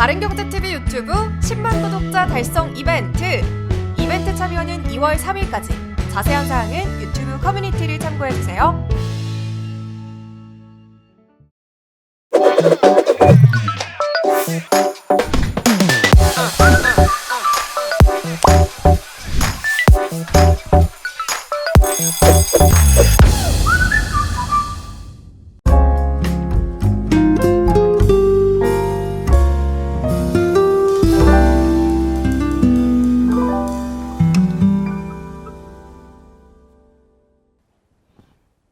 바른경제TV 유튜브 10만 구독자 달성 이벤트 참여는 2월 3일까지. 자세한 사항은 유튜브 커뮤니티를 참고해주세요.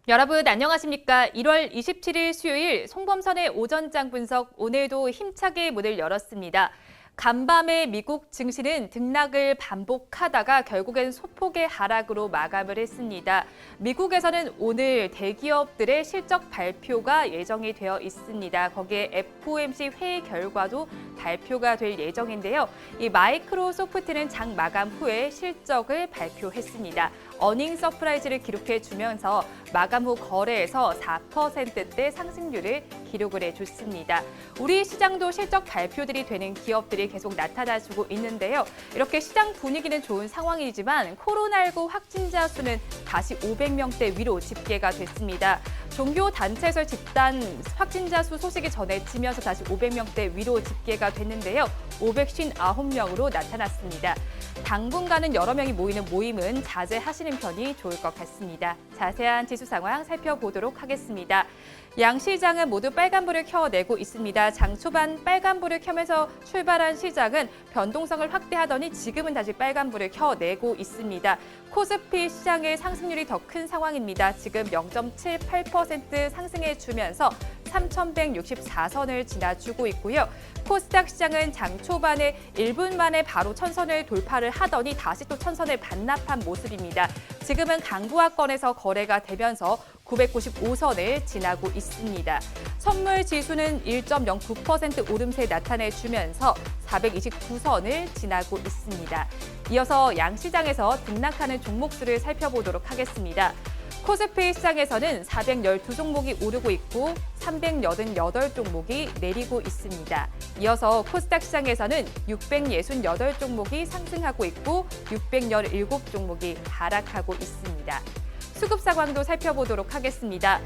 여러분 안녕하십니까? 1월 27일 수요일 송범선의 오전장 분석 오늘도 힘차게 문을 열었습니다. 간밤에 미국 증시는 등락을 반복하다가 결국엔 소폭의 하락으로 마감을 했습니다. 미국에서는 오늘 대기업들의 실적 발표가 예정이 되어 있습니다. 거기에 FOMC 회의 결과도 발표가 될 예정인데요. 이 마이크로소프트는 장 마감 후에 실적을 발표했습니다. 어닝 서프라이즈를 기록해주면서 마감 후 거래에서 4%대 상승률을 기록을 해줬습니다. 우리 시장도 실적 발표들이 되는 기업들이 계속 나타나주고 있는데요. 이렇게 시장 분위기는 좋은 상황이지만 코로나19 확진자 수는 다시 500명대 위로 집계가 됐습니다. 종교 단체에서 집단 확진자 수 소식이 전해지면서 다시 500명대 위로 집계가 됐는데요. 559명으로 나타났습니다. 당분간은 여러 명이 모이는 모임은 자제하시는 편이 좋을 것 같습니다. 자세한 지수 상황 살펴보도록 하겠습니다. 양시장은 모두 빨간불을 켜내고 있습니다. 장 초반 빨간불을 켜면서 출발한 시장은 변동성을 확대하더니 지금은 다시 빨간불을 켜내고 있습니다. 코스피 시장의 상승률이 더 큰 상황입니다. 지금 0.78% 상승해주면서 3,164선을 지나주고 있고요. 코스닥 시장은 장 초반에 1분 만에 바로 천선을 돌파를 하더니 다시 또 천선을 반납한 모습입니다. 지금은 강부하권에서 거래가 되면서 995선을 지나고 있습니다. 선물 지수는 1.09% 오름세 나타내주면서 429선을 지나고 있습니다. 이어서 양시장에서 등락하는 종목수를 살펴보도록 하겠습니다. 코스피 시장에서는 412종목이 오르고 있고 388종목이 내리고 있습니다. 이어서 코스닥 시장에서는 668종목이 상승하고 있고 617종목이 하락하고 있습니다. 수급 상황도 살펴보도록 하겠습니다.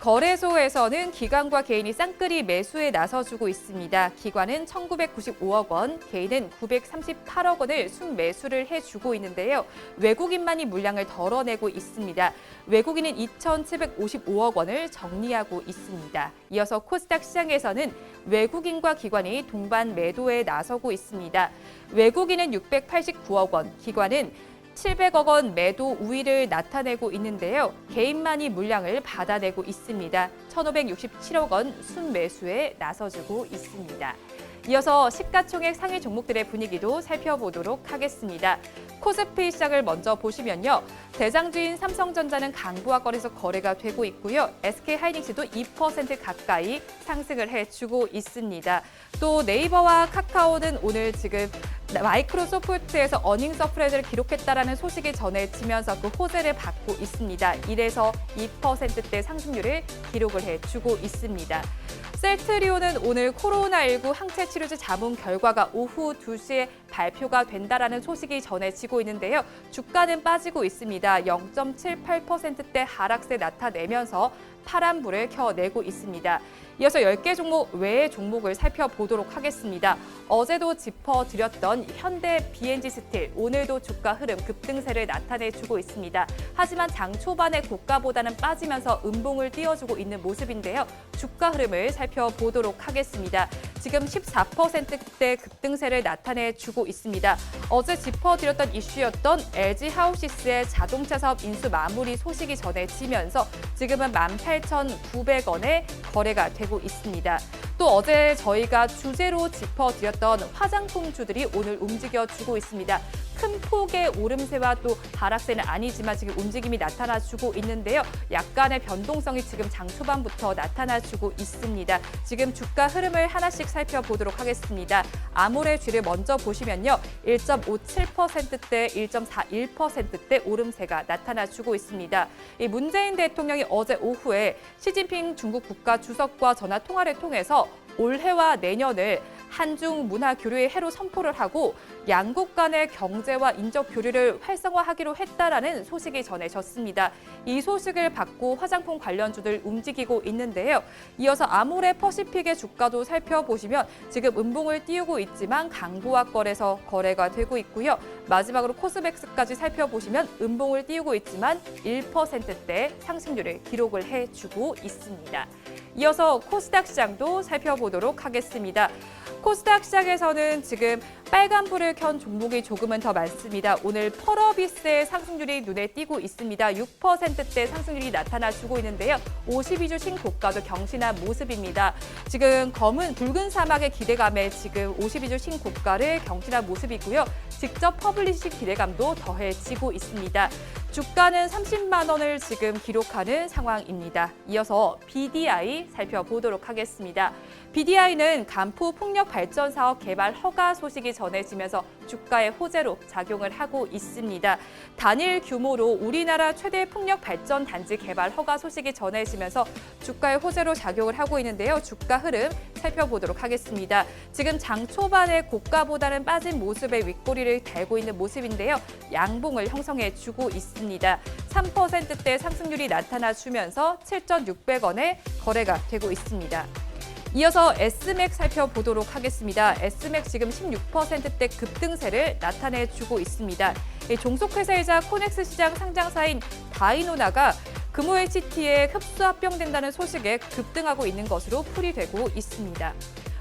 거래소에서는 기관과 개인이 쌍끌이 매수에 나서주고 있습니다. 기관은 1,995억 원, 개인은 938억 원을 순매수를 해주고 있는데요. 외국인만이 물량을 덜어내고 있습니다. 외국인은 2,755억 원을 정리하고 있습니다. 이어서 코스닥 시장에서는 외국인과 기관이 동반 매도에 나서고 있습니다. 외국인은 689억 원, 기관은 700억 원 매도 우위를 나타내고 있는데요. 개인만이 물량을 받아내고 있습니다. 1,567억 원 순매수에 나서주고 있습니다. 이어서 시가총액 상위 종목들의 분위기도 살펴보도록 하겠습니다. 코스피 시장을 먼저 보시면요. 대장주인 삼성전자는 강부하권에서 거래가 되고 있고요. SK하이닉스도 2% 가까이 상승을 해주고 있습니다. 또 네이버와 카카오는 오늘 지금 마이크로소프트에서 어닝 서프라이즈를 기록했다라는 소식이 전해지면서 그 호재를 받고 있습니다. 1에서 2%대 상승률을 기록을 해주고 있습니다. 셀트리온은 오늘 코로나19 항체 치료제 자문 결과가 오후 2시에 발표가 된다라는 소식이 전해지고 있는데요. 주가는 빠지고 있습니다. 0.78%대 하락세 나타내면서 파란불을 켜내고 있습니다. 이어서 10개 종목 외의 종목을 살펴보도록 하겠습니다. 어제도 짚어드렸던 현대 B&G 스틸, 오늘도 주가 흐름 급등세를 나타내주고 있습니다. 하지만 장 초반의 고가보다는 빠지면서 음봉을 띄워주고 있는 모습인데요. 주가 흐름을 살펴보도록 하겠습니다. 지금 14%대 급등세를 나타내주고 있습니다. 어제 짚어드렸던 이슈였던 LG 하우시스의 자동차 사업 인수 마무리 소식이 전해지면서 지금은 18,900원에 거래가 되고 있습니다. 또 어제 저희가 주제로 짚어드렸던 화장품주들이 오늘 움직여주고 있습니다. 큰 폭의 오름세와 또 하락세는 아니지만 지금 움직임이 나타나주고 있는데요. 약간의 변동성이 지금 장 초반부터 나타나주고 있습니다. 지금 주가 흐름을 하나씩 살펴보도록 하겠습니다. 아모레쥐를 먼저 보시면요. 1.57%대, 1.41%대 오름세가 나타나주고 있습니다. 이 문재인 대통령이 어제 오후에 시진핑 중국 국가 주석과 전화 통화를 통해서 올해와 내년을 한중 문화 교류의 해로 선포를 하고 양국 간의 경제와 인적 교류를 활성화하기로 했다라는 소식이 전해졌습니다. 이 소식을 받고 화장품 관련주들 움직이고 있는데요. 이어서 아모레 퍼시픽의 주가도 살펴보시면 지금 음봉을 띄우고 있지만 강보합거래에서 거래가 되고 있고요. 마지막으로 코스백스까지 살펴보시면 음봉을 띄우고 있지만 1%대 상승률을 기록을 해주고 있습니다. 이어서 코스닥 시장도 살펴보도록 하겠습니다. 코스닥 시장에서는 지금 빨간불을 켠 종목이 조금은 더 많습니다. 오늘 펄어비스의 상승률이 눈에 띄고 있습니다. 6%대 상승률이 나타나주고 있는데요. 52주 신고가도 경신한 모습입니다. 지금 붉은 사막의 기대감에 지금 52주 신고가를 경신한 모습이고요. 직접 퍼블리싱 기대감도 더해지고 있습니다. 주가는 30만 원을 지금 기록하는 상황입니다. 이어서 BDI 살펴보도록 하겠습니다. BDI는 간포 풍력 발전 사업 개발 허가 소식이 전해지면서 주가의 호재로 작용을 하고 있습니다. 단일 규모로 우리나라 최대 풍력 발전 단지 개발 허가 소식이 전해지면서 주가의 호재로 작용을 하고 있는데요. 주가 흐름 살펴보도록 하겠습니다. 지금 장 초반에 고가보다는 빠진 모습의 윗꼬리를 달고 있는 모습인데요. 양봉을 형성해 주고 있습니다. 3%대 상승률이 나타나주면서 7,600원에 거래가 되고 있습니다. 이어서 S맥 살펴보도록 하겠습니다. S맥 지금 16%대 급등세를 나타내주고 있습니다. 종속회사이자 코넥스 시장 상장사인 다이노나가 금호 HT에 흡수 합병된다는 소식에 급등하고 있는 것으로 풀이되고 있습니다.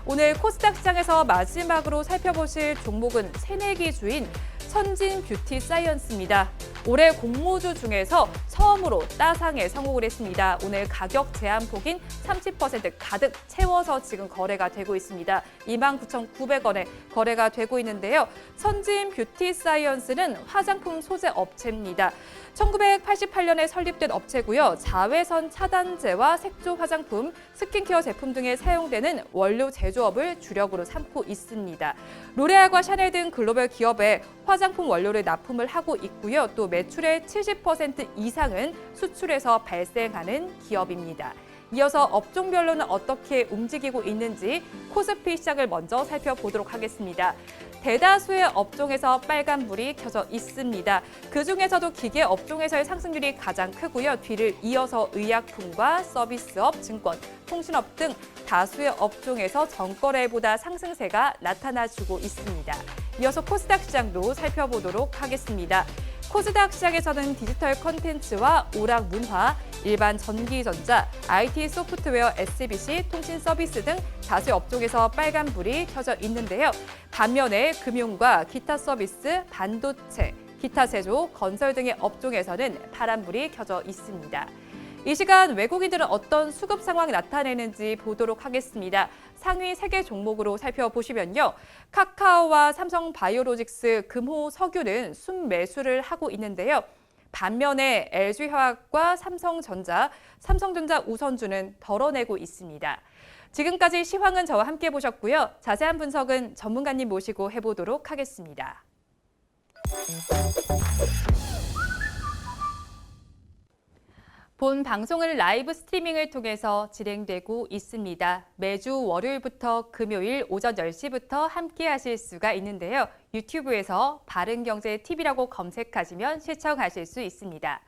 오늘 코스닥 시장에서 마지막으로 살펴보실 종목은 새내기주인 선진 뷰티 사이언스입니다. 올해 공모주 중에서 처음으로 따상에 성공을 했습니다. 오늘 가격 제한폭인 30% 가득 채워서 지금 거래가 되고 있습니다. 29,900원에 거래가 되고 있는데요. 선진 뷰티 사이언스는 화장품 소재 업체입니다. 1988년에 설립된 업체고요. 자외선 차단제와 색조 화장품, 스킨케어 제품 등에 사용되는 원료 제조업을 주력으로 삼고 있습니다. 로레알과 샤넬 등 글로벌 기업에 화장품 원료를 납품을 하고 있고요. 또 매출의 70% 이상은 수출에서 발생하는 기업입니다. 이어서 업종별로는 어떻게 움직이고 있는지 코스피 시장을 먼저 살펴보도록 하겠습니다. 대다수의 업종에서 빨간불이 켜져 있습니다. 그중에서도 기계 업종에서의 상승률이 가장 크고요. 뒤를 이어서 의약품과 서비스업, 증권, 통신업 등 다수의 업종에서 전거래보다 상승세가 나타나주고 있습니다. 이어서 코스닥 시장도 살펴보도록 하겠습니다. 코스닥 시장에서는 디지털 콘텐츠와 오락 문화, 일반 전기전자, IT 소프트웨어, SBC, 통신 서비스 등 다수의 업종에서 빨간불이 켜져 있는데요. 반면에 금융과 기타 서비스, 반도체, 기타 제조, 건설 등의 업종에서는 파란불이 켜져 있습니다. 이 시간 외국인들은 어떤 수급 상황 나타내는지 보도록 하겠습니다. 상위 3개 종목으로 살펴보시면요. 카카오와 삼성바이오로직스, 금호석유는 순매수를 하고 있는데요. 반면에 LG화학과 삼성전자 우선주는 덜어내고 있습니다. 지금까지 시황은 저와 함께 보셨고요. 자세한 분석은 전문가님 모시고 해보도록 하겠습니다. 본 방송을 라이브 스트리밍을 통해서 진행되고 있습니다. 매주 월요일부터 금요일 오전 10시부터 함께 하실 수가 있는데요. 유튜브에서 바른경제TV라고 검색하시면 시청하실 수 있습니다.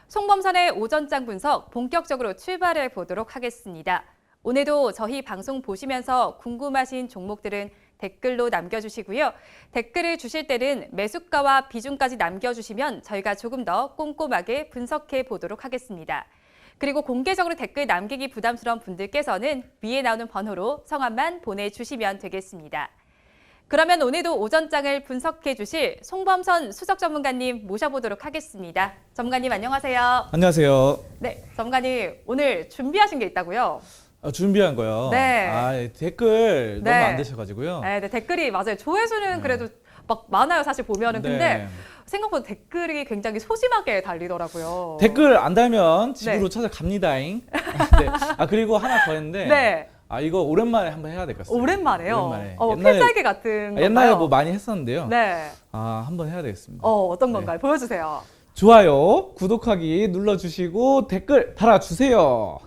송범선의 오전장 분석 본격적으로 출발해 보도록 하겠습니다. 오늘도 저희 방송 보시면서 궁금하신 종목들은 댓글로 남겨주시고요. 댓글을 주실 때는 매수가와 비중까지 남겨주시면 저희가 조금 더 꼼꼼하게 분석해 보도록 하겠습니다. 그리고 공개적으로 댓글 남기기 부담스러운 분들께서는 위에 나오는 번호로 성함만 보내주시면 되겠습니다. 그러면 오늘도 오전장을 분석해 주실 송범선 수석 전문가님 모셔보도록 하겠습니다. 전문가님 안녕하세요. 안녕하세요. 네, 전문가님 오늘 준비하신 게 있다고요? 준비한 거요. 네. 댓글 네. 너무 안 되셔가지고요. 네, 댓글이 맞아요. 조회수는 그래도 막 많아요, 사실 보면은. 네. 근데 생각보다 댓글이 굉장히 소심하게 달리더라고요. 댓글 안 달면 집으로 네. 찾아갑니다잉. 네. 그리고 하나 더 했는데. 네. 이거 오랜만에 한번 해야 될 것 같습니다. 오랜만에요. 오랜만에. 필살기 같은 옛날에 건가요? 뭐 많이 했었는데요. 네. 한번 해야 되겠습니다. 어떤 네. 건가요? 보여주세요. 좋아요, 구독하기 눌러주시고 댓글 달아주세요.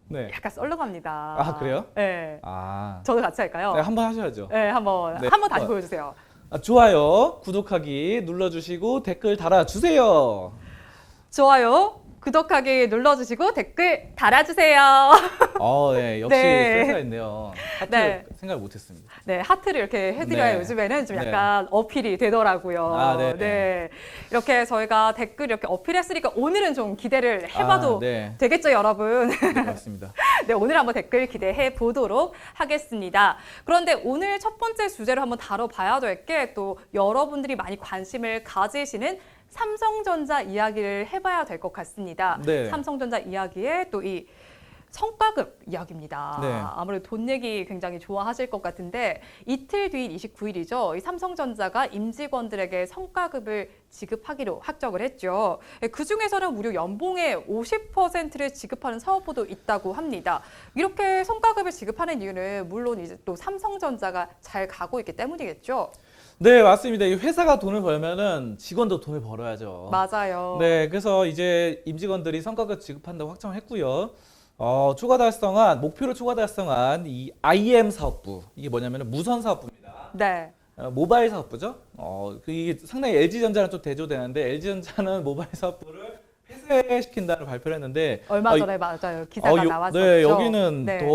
네. 약간 썰렁합니다. 아, 그래요? 네. 아. 저도 같이 할까요? 네, 한번 하셔야죠. 네, 한번 네, 다시 한번. 보여주세요. 좋아요, 구독하기 눌러주시고 댓글 달아주세요. 좋아요, 구독하기 눌러주시고 댓글 달아주세요. 네, 역시 네. 센스가 있네요. 하트 네. 생각 못했습니다. 네, 하트를 이렇게 해드려야 네. 요즘에는 좀 네. 약간 어필이 되더라고요. 아, 네. 이렇게 저희가 댓글 이렇게 어필했으니까 오늘은 좀 기대를 해봐도 네. 되겠죠, 여러분? 네, 맞습니다. 네, 오늘 한번 댓글 기대해 보도록 하겠습니다. 그런데 오늘 첫 번째 주제로 한번 다뤄봐야 될 게 또 여러분들이 많이 관심을 가지시는 삼성전자 이야기를 해봐야 될 것 같습니다. 네. 삼성전자 이야기에 또 이 성과급 이야기입니다. 네. 아무래도 돈 얘기 굉장히 좋아하실 것 같은데 이틀 뒤인 29일이죠. 이 삼성전자가 임직원들에게 성과급을 지급하기로 확정을 했죠. 그중에서는 무려 연봉의 50%를 지급하는 사업부도 있다고 합니다. 이렇게 성과급을 지급하는 이유는 물론 이제 또 삼성전자가 잘 가고 있기 때문이겠죠. 네, 맞습니다. 이 회사가 돈을 벌면은 직원도 돈을 벌어야죠. 맞아요. 네, 그래서 이제 임직원들이 성과급 지급한다고 확정했고요. 목표를 초과 달성한 이 IM 사업부, 이게 뭐냐면 무선 사업부입니다. 네. 모바일 사업부죠. 이게 상당히 LG전자랑 좀 대조되는데 LG전자는 모바일 사업부를 폐쇄시킨다는 발표를 했는데 얼마 전에 맞아요. 기사가 나왔었죠. 네, 여기는 네. 더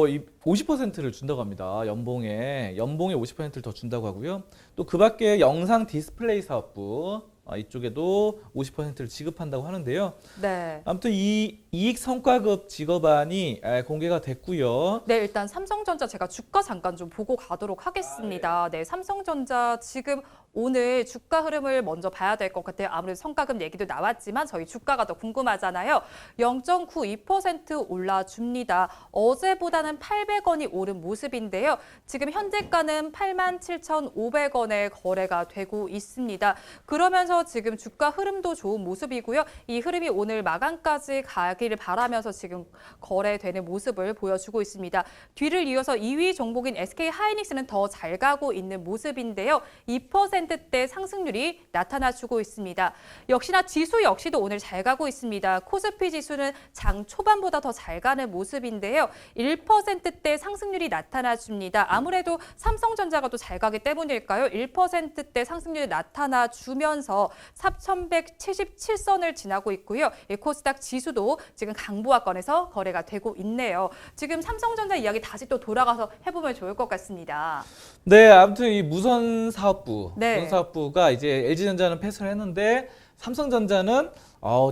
50%를 준다고 합니다. 연봉의 50%를 더 준다고 하고요. 또 그 밖에 영상 디스플레이 사업부 이쪽에도 50%를 지급한다고 하는데요. 네. 아무튼 이 이익 성과급 직업안이 공개가 됐고요. 네, 일단 삼성전자 제가 주가 잠깐 좀 보고 가도록 하겠습니다. 네, 삼성전자 지금 오늘 주가 흐름을 먼저 봐야 될 것 같아요. 아무래도 성과급 얘기도 나왔지만 저희 주가가 더 궁금하잖아요. 0.92% 올라줍니다. 어제보다는 800원이 오른 모습인데요. 지금 현재가는 87,500원에 거래가 되고 있습니다. 그러면서 지금 주가 흐름도 좋은 모습이고요. 이 흐름이 오늘 마감까지 가기를 바라면서 지금 거래되는 모습을 보여주고 있습니다. 뒤를 이어서 2위 종목인 SK하이닉스는 더 잘 가고 있는 모습인데요. 2%대 상승률이 나타나주고 있습니다. 역시나 지수 역시도 오늘 잘 가고 있습니다. 코스피 지수는 장 초반보다 더 잘 가는 모습인데요. 1%대 상승률이 나타나줍니다. 아무래도 삼성전자가 또 잘 가기 때문일까요? 1%대 상승률이 나타나주면서 4,177선을 지나고 있고요. 이 코스닥 지수도 지금 강보합권에서 거래가 되고 있네요. 지금 삼성전자 이야기 다시 또 돌아가서 해보면 좋을 것 같습니다. 네, 아무튼 이 무선 사업부, 네. 무선 사업부가 이제 LG전자는 패스를 했는데 삼성전자는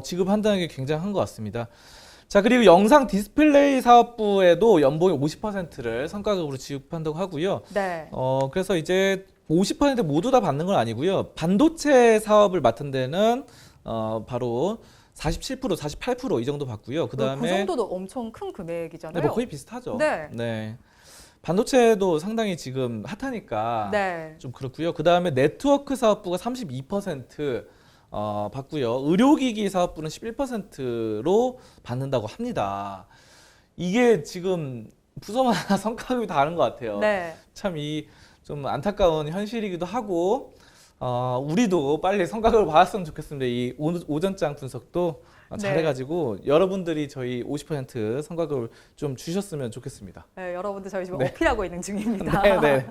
지급한다는 게 굉장한 것 같습니다. 자, 그리고 영상 디스플레이 사업부에도 연봉의 50%를 성과급으로 지급한다고 하고요. 네. 그래서 이제 50% 모두 다 받는 건 아니고요. 반도체 사업을 맡은 데는 바로 47%, 48% 이 정도 받고요. 그 그다음에 정도도 엄청 큰 금액이잖아요. 네, 뭐 거의 비슷하죠. 네. 반도체도 상당히 지금 핫하니까 네. 좀 그렇고요. 그다음에 네트워크 사업부가 32% 받고요. 의료기기 사업부는 11%로 받는다고 합니다. 이게 지금 부서마다 성과급이 다른 것 같아요. 네. 참 좀 안타까운 현실이기도 하고 우리도 빨리 성과급을 받았으면 좋겠습니다. 이 오전장 분석도 잘해가지고 여러분들이 저희 50% 성과급을 좀 주셨으면 좋겠습니다. 네, 여러분들 저희 지금 네. 어필하고 있는 중입니다. 네.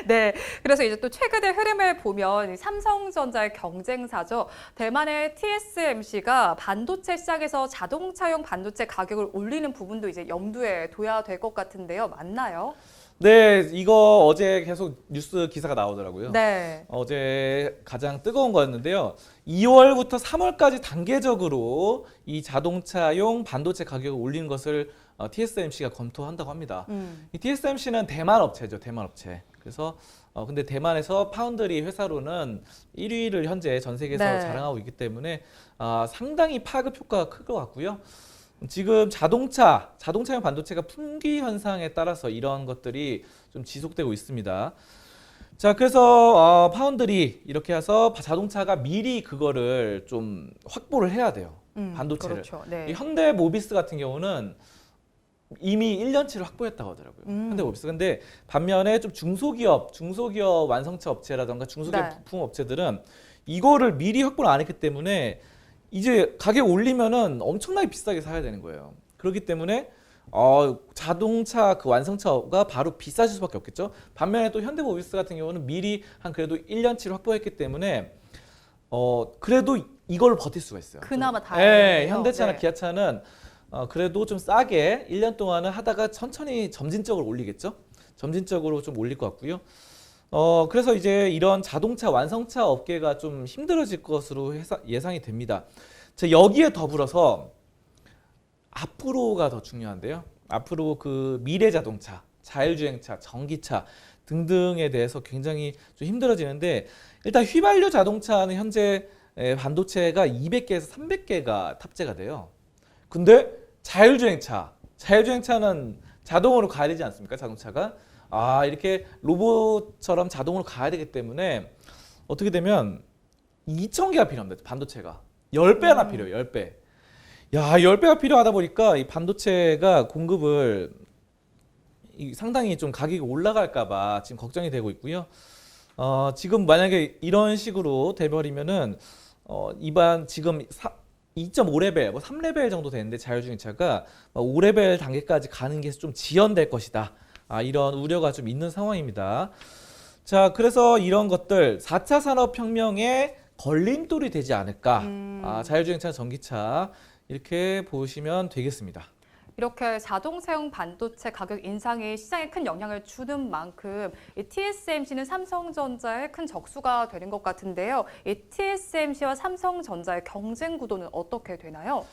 네, 그래서 이제 또 최근의 흐름을 보면 이 삼성전자의 경쟁사죠. 대만의 TSMC가 반도체 시장에서 자동차용 반도체 가격을 올리는 부분도 이제 염두에 둬야 될 것 같은데요. 맞나요? 네, 이거 어제 계속 뉴스 기사가 나오더라고요. 네. 어제 가장 뜨거운 거였는데요. 2월부터 3월까지 단계적으로 이 자동차용 반도체 가격을 올리는 것을 TSMC가 검토한다고 합니다. 이 TSMC는 대만 업체죠, 대만 업체. 그래서 근데 대만에서 파운드리 회사로는 1위를 현재 전 세계에서 네. 자랑하고 있기 때문에 상당히 파급 효과가 클 것 같고요. 지금 자동차용 반도체가 품귀 현상에 따라서 이런 것들이 좀 지속되고 있습니다. 자, 그래서 파운드리 이렇게 해서 자동차가 미리 그거를 좀 확보를 해야 돼요. 반도체를. 그렇죠. 네. 이 현대모비스 같은 경우는 이미 1년치를 확보했다고 하더라고요. 현대모비스. 근데 반면에 좀 중소기업 완성차 업체라든가 중소기업 네. 부품 업체들은 이거를 미리 확보를 안 했기 때문에 이제 가격 올리면은 엄청나게 비싸게 사야 되는 거예요. 그렇기 때문에 자동차 그 완성차가 바로 비싸질 수밖에 없겠죠. 반면에 또 현대모비스 같은 경우는 미리 한 그래도 1년치를 확보했기 때문에 그래도 이걸 버틸 수가 있어요. 그나마 네, 다행이에요. 현대차나 네. 기아차는 그래도 좀 싸게 1년 동안은 하다가 천천히 점진적으로 올리겠죠. 점진적으로 좀 올릴 것 같고요. 그래서 이제 이런 자동차 완성차 업계가 좀 힘들어질 것으로 예상이 됩니다. 자, 여기에 더불어서 앞으로가 더 중요한데요. 앞으로 그 미래 자동차, 자율주행차, 전기차 등등에 대해서 굉장히 좀 힘들어지는데 일단 휘발유 자동차는 현재 반도체가 200개에서 300개가 탑재가 돼요. 근데 자율주행차는 자동으로 가야 되지 않습니까? 자동차가. 이렇게 로봇처럼 자동으로 가야 되기 때문에 어떻게 되면 2,000개가 필요합니다. 반도체가. 10배나 필요해요. 10배. 야, 10배가 필요하다 보니까 이 반도체가 공급을 상당히 좀 가격이 올라갈까 봐 지금 걱정이 되고 있고요. 지금 만약에 이런 식으로 돼버리면은 지금 2.5레벨, 뭐 3레벨 정도 되는데 자율주행차가 5레벨 단계까지 가는 게 좀 지연될 것이다. 이런 우려가 좀 있는 상황입니다. 자, 그래서 이런 것들 4차 산업혁명의 걸림돌이 되지 않을까. 자율주행차, 전기차 이렇게 보시면 되겠습니다. 이렇게 자동차용 반도체 가격 인상이 시장에 큰 영향을 주는 만큼 이 TSMC는 삼성전자의 큰 적수가 되는 것 같은데요. 이 TSMC와 삼성전자의 경쟁 구도는 어떻게 되나요?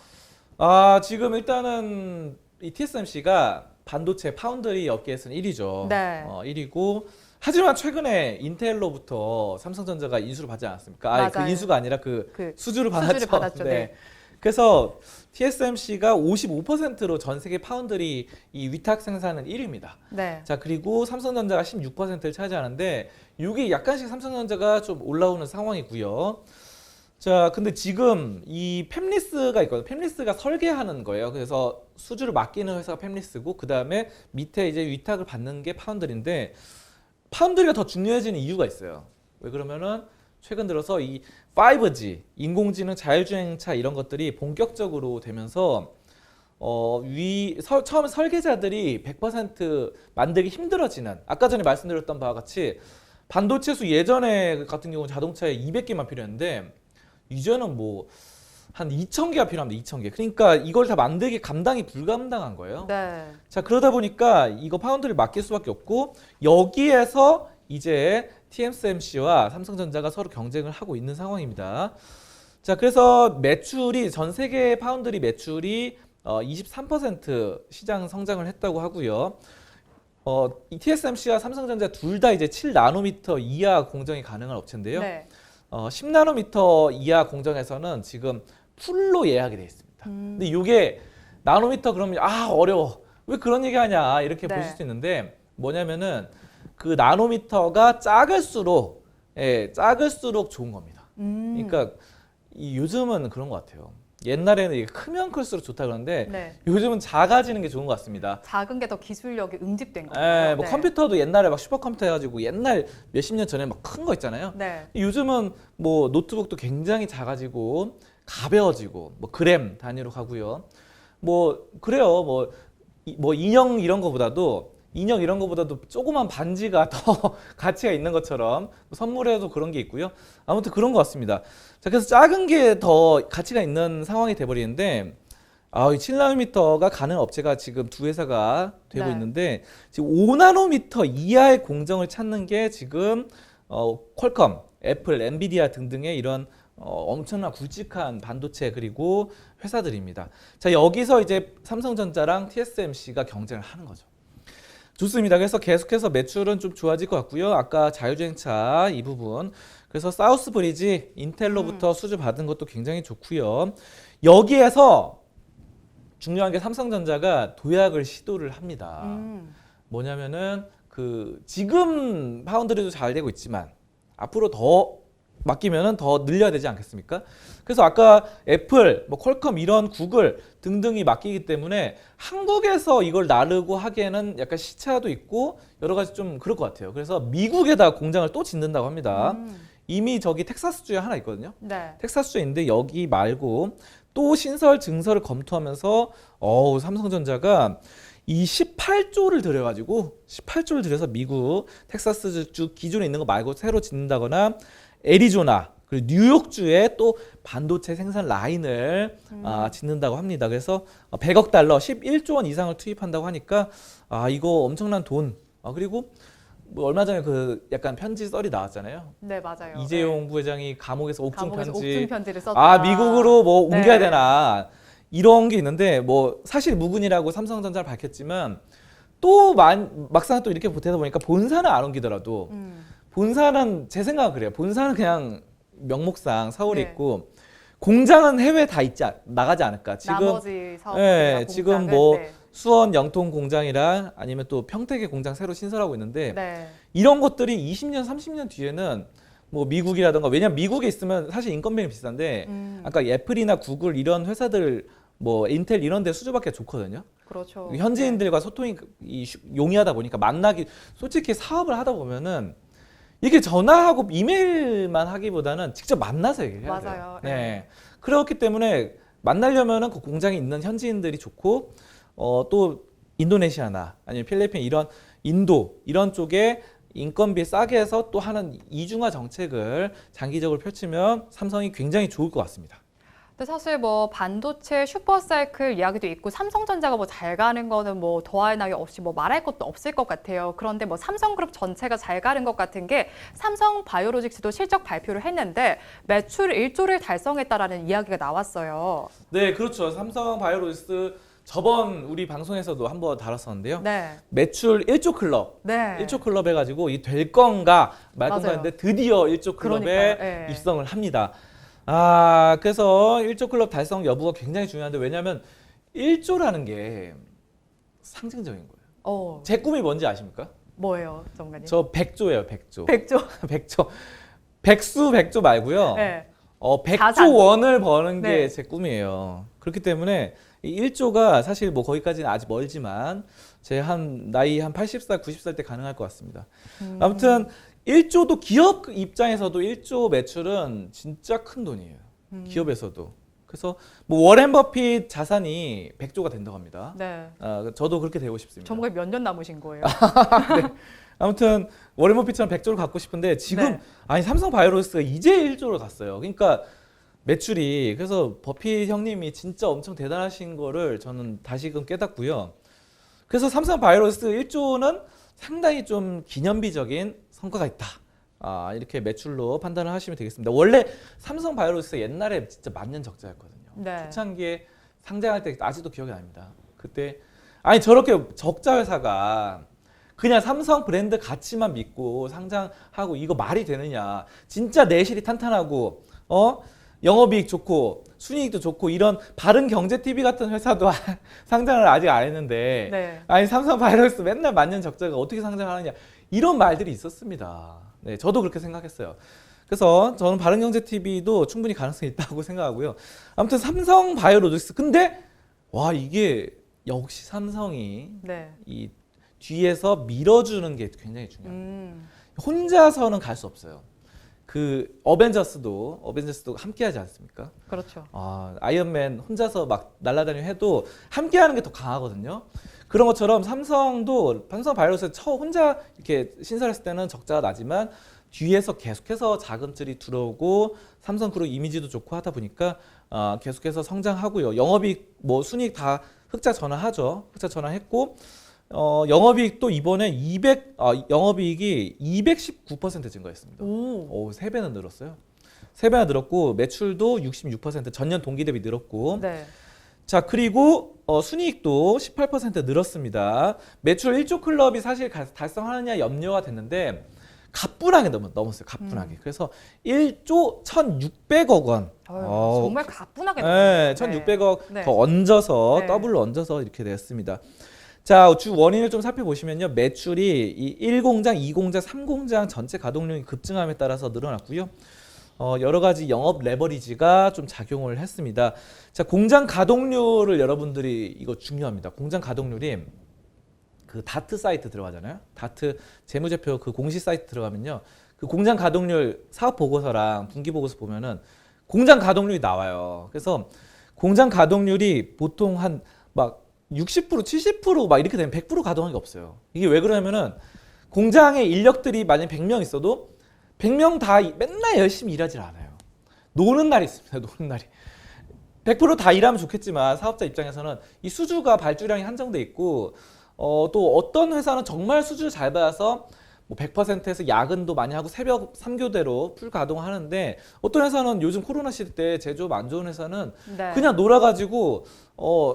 지금 일단은 이 TSMC가 반도체 파운드리 업계에서는 1위죠. 네. 1위고 하지만 최근에 인텔로부터 삼성전자가 인수를 받지 않았습니까? 그 맞아요. 인수가 아니라 그 수주를 받았죠. 수주를 받았죠. 네. 그래서 TSMC가 55%로 전 세계 파운드리 이 위탁 생산은 1위입니다. 네. 자, 그리고 삼성전자가 16%를 차지하는데 이게 약간씩 삼성전자가 좀 올라오는 상황이고요. 자, 근데 지금 이 팹리스가 있거든요. 팹리스가 설계하는 거예요. 그래서 수주를 맡기는 회사가 팹리스고 그 다음에 밑에 이제 위탁을 받는 게 파운드리인데 파운드리가 더 중요해지는 이유가 있어요. 왜 그러면은 최근 들어서 이 5G, 인공지능, 자율주행차 이런 것들이 본격적으로 되면서 처음에 설계자들이 100% 만들기 힘들어지는 아까 전에 말씀드렸던 바와 같이 반도체 수 예전에 같은 경우는 자동차에 200개만 필요했는데 이제는 뭐 한 2,000개가 필요합니다. 2,000개. 그러니까 이걸 다 만들기 감당이 불가능한 거예요. 네. 자, 그러다 보니까 이거 파운드를 맡길 수밖에 없고 여기에서 이제 TSMC와 삼성전자가 서로 경쟁을 하고 있는 상황입니다. 자, 그래서 매출이 전 세계 파운드리 매출이 23% 시장 성장을 했다고 하고요. 이 TSMC와 삼성전자 둘 다 이제 7나노미터 이하 공정이 가능한 업체인데요. 네. 10나노미터 이하 공정에서는 지금 풀로 예약이 되어 있습니다. 근데 이게 나노미터 그러면 어려워. 왜 그런 얘기 하냐 이렇게 네. 보실 수 있는데 뭐냐면은 그 나노미터가 작을수록 좋은 겁니다. 그러니까 요즘은 그런 것 같아요. 옛날에는 이게 크면 클수록 좋다 그러는데 네. 요즘은 작아지는 게 좋은 것 같습니다. 작은 게 더 기술력이 응집된 거예요. 뭐 컴퓨터도 옛날에 막 슈퍼컴퓨터 해가지고 옛날 몇십 년 전에 막 큰 거 있잖아요. 네. 요즘은 뭐 노트북도 굉장히 작아지고 가벼워지고 뭐 그램 단위로 가고요. 뭐 그래요. 뭐 인형 이런 거보다도 조그만 반지가 더 가치가 있는 것처럼 선물에도 그런 게 있고요. 아무튼 그런 것 같습니다. 자, 그래서 작은 게 더 가치가 있는 상황이 돼버리는데 이 7나노미터가 가는 업체가 지금 두 회사가 되고 네. 있는데 지금 5나노미터 이하의 공정을 찾는 게 지금 퀄컴, 애플, 엔비디아 등등의 이런 엄청난 굵직한 반도체 그리고 회사들입니다. 자, 여기서 이제 삼성전자랑 TSMC가 경쟁을 하는 거죠. 좋습니다. 그래서 계속해서 매출은 좀 좋아질 것 같고요. 아까 자율주행차 이 부분. 그래서 사우스 브리지 인텔로부터 수주 받은 것도 굉장히 좋고요. 여기에서 중요한 게 삼성전자가 도약을 시도를 합니다. 뭐냐면은 지금 파운드리도 잘 되고 있지만 앞으로 더 맡기면은 더 늘려야 되지 않겠습니까? 그래서 아까 애플, 뭐 퀄컴 이런 구글 등등이 맡기기 때문에 한국에서 이걸 나르고 하기에는 약간 시차도 있고 여러 가지 좀 그럴 것 같아요. 그래서 미국에다 공장을 또 짓는다고 합니다. 이미 저기 텍사스주에 하나 있거든요. 네. 텍사스주에 있는데 여기 말고 또 신설 증설을 검토하면서 삼성전자가 이 18조를 들여서 미국 텍사스주 기존에 있는 거 말고 새로 짓는다거나 애리조나 그리고 뉴욕주에 또 반도체 생산 라인을 짓는다고 합니다. 그래서 100억 달러, 11조 원 이상을 투입한다고 하니까 이거 엄청난 돈. 그리고 뭐 얼마 전에 그 약간 편지 썰이 나왔잖아요. 네, 맞아요. 이재용 부회장이 감옥에서 옥중 편지. 편지를 썼다. 미국으로 뭐 네. 옮겨야 되나 이런 게 있는데 뭐 사실 무근이라고 삼성전자를 밝혔지만 또 막상 또 이렇게 되다 보니까 본사는 안 옮기더라도 본사는 제 생각은 그래요. 본사는 그냥 명목상 서울에 네. 있고 공장은 해외 다 나가지 않을까. 지금 나머지 사업 지금 뭐 수원 영통 공장이랑 아니면 또 평택의 공장 새로 신설하고 있는데 네. 이런 것들이 20년, 30년 뒤에는 뭐 미국이라든가 왜냐면 미국에 있으면 사실 인건비는 비싼데 아까 애플이나 구글 이런 회사들 뭐 인텔 이런 데 수주받기가 좋거든요. 그렇죠. 현지인들과 소통이 용이하다 보니까 만나기 솔직히 사업을 하다 보면은 이게 전화하고 이메일만 하기보다는 직접 만나서 얘기를 해야 돼요. 맞아요. 네. 그렇기 때문에 만나려면은 그 공장에 있는 현지인들이 좋고 또 인도네시아나 아니면 필리핀 이런 인도 이런 쪽에 인건비 싸게 해서 또 하는 이중화 정책을 장기적으로 펼치면 삼성이 굉장히 좋을 것 같습니다. 근데 사실 뭐 반도체 슈퍼사이클 이야기도 있고 삼성전자가 뭐 잘 가는 거는 뭐 더할 나위 없이 뭐 말할 것도 없을 것 같아요. 그런데 뭐 삼성그룹 전체가 잘 가는 것 같은 게 삼성 바이오로직스도 실적 발표를 했는데 매출 1조를 달성했다라는 이야기가 나왔어요. 네, 그렇죠. 삼성 바이오로직스 저번 우리 방송에서도 한번 다뤘었는데요. 네. 매출 1조 클럽, 네. 1조 클럽 해가지고 이 될 건가 말 건가 맞아요. 했는데 드디어 1조 클럽에 그러니까요. 네. 입성을 합니다. 그래서 1조 클럽 달성 여부가 굉장히 중요한데 왜냐하면 1조라는 게 상징적인 거예요. 제 꿈이 뭔지 아십니까? 뭐예요, 정관님? 저 100조예요, 100조. 100조. 100조. 백수 100조 말고요. 네. 100조 자산. 원을 버는 네. 게 제 꿈이에요. 그렇기 때문에 이 1조가 사실 뭐 거기까지는 아직 멀지만 제 나이 한 80살, 90살 때 가능할 것 같습니다. 아무튼 1조도 기업 입장에서도 1조 매출은 진짜 큰 돈이에요. 기업에서도. 그래서 뭐 워렌 버핏 자산이 100조가 된다고 합니다. 네. 저도 그렇게 되고 싶습니다. 정말 몇 년 남으신 거예요? 아무튼 워렌 버핏처럼 100조를 갖고 싶은데 지금 네. 삼성 바이오로직스가 이제 1조를 갔어요. 그러니까 매출이 그래서 버핏 형님이 진짜 엄청 대단하신 거를 저는 다시금 깨닫고요. 그래서 삼성 바이오로직스 1조는 상당히 좀 기념비적인 성과가 있다. 이렇게 매출로 판단을 하시면 되겠습니다. 원래 삼성 바이오로직스 옛날에 진짜 만년 적자였거든요. 네. 초창기에 상장할 때 아직도 기억이 납니다. 그때 저렇게 적자 회사가 그냥 삼성 브랜드 가치만 믿고 상장하고 이거 말이 되느냐. 진짜 내실이 탄탄하고 영업이익 좋고 순이익도 좋고 이런 바른경제TV 같은 회사도 상장을 아직 안 했는데 네. 삼성 바이오로직스 맨날 만년 적자가 어떻게 상장하느냐 이런 말들이 있었습니다. 네, 저도 그렇게 생각했어요. 그래서 저는 바른경제TV도 충분히 가능성이 있다고 생각하고요. 아무튼 삼성 바이오로직스 근데 이게 역시 삼성이 네. 이 뒤에서 밀어주는 게 굉장히 중요합니다. 혼자서는 갈 수 없어요. 그 어벤져스도 함께 하지 않습니까? 그렇죠. 아이언맨 혼자서 막 날아다니고 해도 함께 하는 게 더 강하거든요. 그런 것처럼 삼성 바이오로직스 혼자 이렇게 신설했을 때는 적자가 나지만 뒤에서 계속해서 자금줄이 들어오고 삼성그룹 이미지도 좋고 하다 보니까 계속해서 성장하고요. 영업이익 뭐 순이익 다 흑자 전환하죠. 흑자 전환했고 영업이익도 이번에 영업이익이 219% 증가했습니다. 오, 3배는 늘었어요. 3배나 늘었고 매출도 66% 전년 동기 대비 늘었고 네. 자 그리고 순이익도 18% 늘었습니다. 매출 1조 클럽이 사실 달성하느냐 염려가 됐는데 가뿐하게 넘었어요. 가뿐하게. 그래서 1조 1,600억 원. 정말 가뿐하게 네, 넘었네요. 1,600억 네. 더 얹어서 네. 더블로 얹어서 이렇게 되었습니다. 자, 주 원인을 좀 살펴보시면요. 매출이 이 1공장, 2공장, 3공장 전체 가동률이 급증함에 따라서 늘어났고요. 여러 가지 영업 레버리지가 좀 작용을 했습니다. 자, 공장 가동률을 여러분들이 이거 중요합니다. 공장 가동률이 그 다트 사이트 들어가잖아요. 다트 재무제표 그 공시 사이트 들어가면요. 그 공장 가동률 사업 보고서랑 분기 보고서 보면은 공장 가동률이 나와요. 그래서 공장 가동률이 보통 한 막 60%, 70%막 이렇게 되면 100% 가동한 게 없어요. 이게 왜 그러냐면은 공장에 인력들이 만약 100명 있어도 100명 다 맨날 열심히 일하질 않아요. 노는 날이 있습니다. 노는 날이. 100%다 일하면 좋겠지만 사업자 입장에서는 이 수주가 발주량이 한정돼 있고 또 어떤 회사는 정말 수주를 잘 받아서 뭐 100%에서 야근도 많이 하고 새벽 3교대로 풀 가동하는데 어떤 회사는 요즘 코로나 시대 때 제조업 안 좋은 회사는 네. 그냥 놀아가지고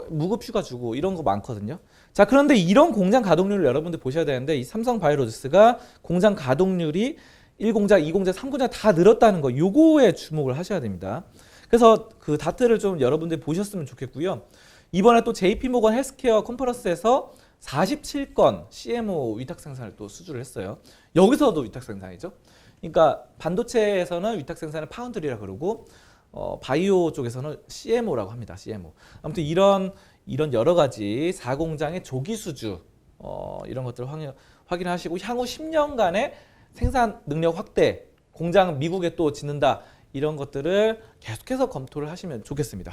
무급 휴가 주고 이런 거 많거든요. 자, 그런데 이런 공장 가동률을 여러분들 보셔야 되는데 이 삼성바이오로직스가 공장 가동률이 1공장, 2공장, 3공장 다 늘었다는 거 요거에 주목을 하셔야 됩니다. 그래서 그 다트를 좀 여러분들 보셨으면 좋겠고요. 이번에 또 JP모건 헬스케어 컨퍼런스에서 47건 CMO 위탁 생산을 또 수주를 했어요. 여기서도 위탁 생산이죠. 그러니까 반도체에서는 위탁 생산을 파운드리라 그러고 바이오 쪽에서는 CMO라고 합니다. CMO. 아무튼 이런 여러 가지 4공장의 조기 수주 이런 것들을 확인하시고 향후 10년간의 생산 능력 확대, 공장 미국에 또 짓는다 이런 것들을 계속해서 검토를 하시면 좋겠습니다.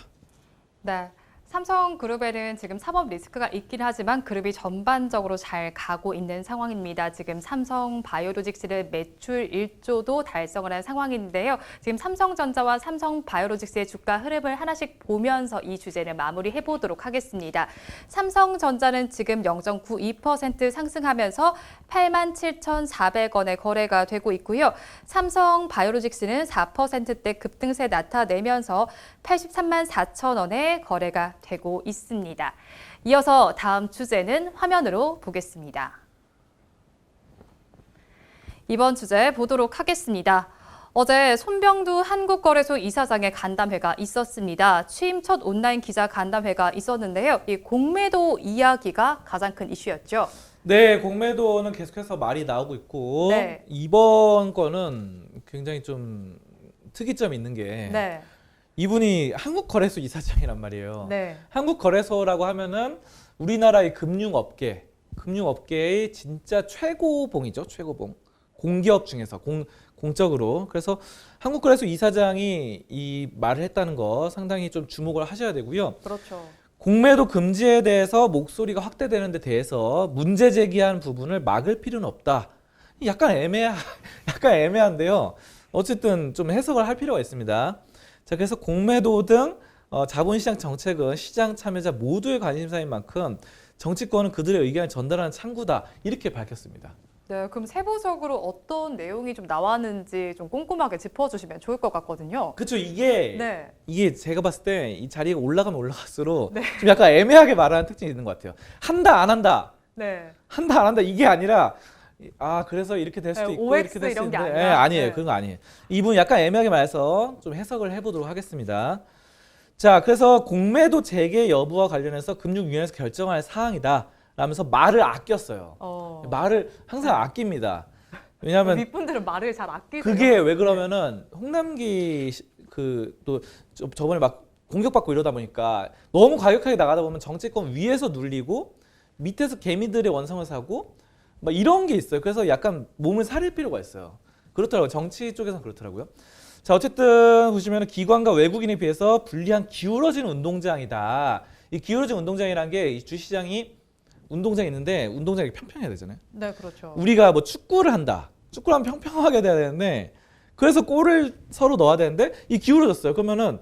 네. 삼성그룹에는 지금 사법 리스크가 있긴 하지만 그룹이 전반적으로 잘 가고 있는 상황입니다. 지금 삼성바이오로직스는 매출 1조도 달성을 한 상황인데요. 지금 삼성전자와 삼성바이오로직스의 주가 흐름을 하나씩 보면서 이 주제를 마무리해 보도록 하겠습니다. 삼성전자는 지금 0.92% 상승하면서 87,400원에 거래가 되고 있고요. 삼성바이오로직스는 4%대 급등세 나타내면서 83만 4천 원에 거래가 되고 있습니다. 이어서 다음 주제는 화면으로 보겠습니다. 이번 주제 보도록 하겠습니다. 어제 손병두 한국거래소 이사장의 간담회가 있었습니다. 취임 첫 온라인 기자 간담회가 있었는데요. 이 공매도 이야기가 가장 큰 이슈였죠. 네, 공매도는 계속해서 말이 나오고 있고 네. 이번 거는 굉장히 좀 특이점이 있는 게 네. 이분이 한국거래소 이사장이란 말이에요. 네. 한국거래소라고 하면은 우리나라의 금융업계의 진짜 최고봉이죠. 최고봉. 공기업 중에서 공적으로. 그래서 한국거래소 이사장이 이 말을 했다는 거 상당히 좀 주목을 하셔야 되고요. 그렇죠. 공매도 금지에 대해서 목소리가 확대되는 데 대해서 문제 제기한 부분을 막을 필요는 없다. 약간 애매한데요. 어쨌든 좀 해석을 할 필요가 있습니다. 자, 그래서 공매도 등 자본시장 정책은 시장 참여자 모두의 관심사인 만큼 정치권은 그들의 의견을 전달하는 창구다. 이렇게 밝혔습니다. 네, 그럼 세부적으로 어떤 내용이 좀 나왔는지 좀 꼼꼼하게 짚어주시면 좋을 것 같거든요. 그렇죠. 이게 제가 봤을 때 이 자리가 올라가면 올라갈수록 좀 약간 애매하게 말하는 특징이 있는 것 같아요. 한다, 안 한다. 네. 한다, 안 한다. 이게 아니라 그래서 이렇게 될 수도 있고 OX 이렇게 될 수도 이런 게 있는데 아니라. 아니에요. 네. 그런 거 아니에요. 이분 약간 애매하게 말해서 좀 해석을 해보도록 하겠습니다. 자, 그래서 공매도 재개 여부와 관련해서 금융위원회에서 결정할 사항이다 라면서 말을 아꼈어요. 말을 항상 아낍니다. 왜냐하면 윗분들은 말을 잘 아끼세요. 그게 왜 그러면은 홍남기 또 저번에 막 공격받고 이러다 보니까 너무 과격하게 나가다 보면 정치권 위에서 눌리고 밑에서 개미들의 원성을 사고 막 이런 게 있어요. 그래서 약간 몸을 사릴 필요가 있어요. 그렇더라고요. 정치 쪽에서는 그렇더라고요. 자, 어쨌든 보시면 기관과 외국인에 비해서 불리한 기울어진 운동장이다. 이 기울어진 운동장이라는 게 이 주시장이 운동장이 있는데 운동장이 평평해야 되잖아요. 네, 그렇죠. 우리가 뭐 축구를 한다. 축구를 하면 평평하게 돼야 되는데 그래서 골을 서로 넣어야 되는데 이 기울어졌어요. 그러면은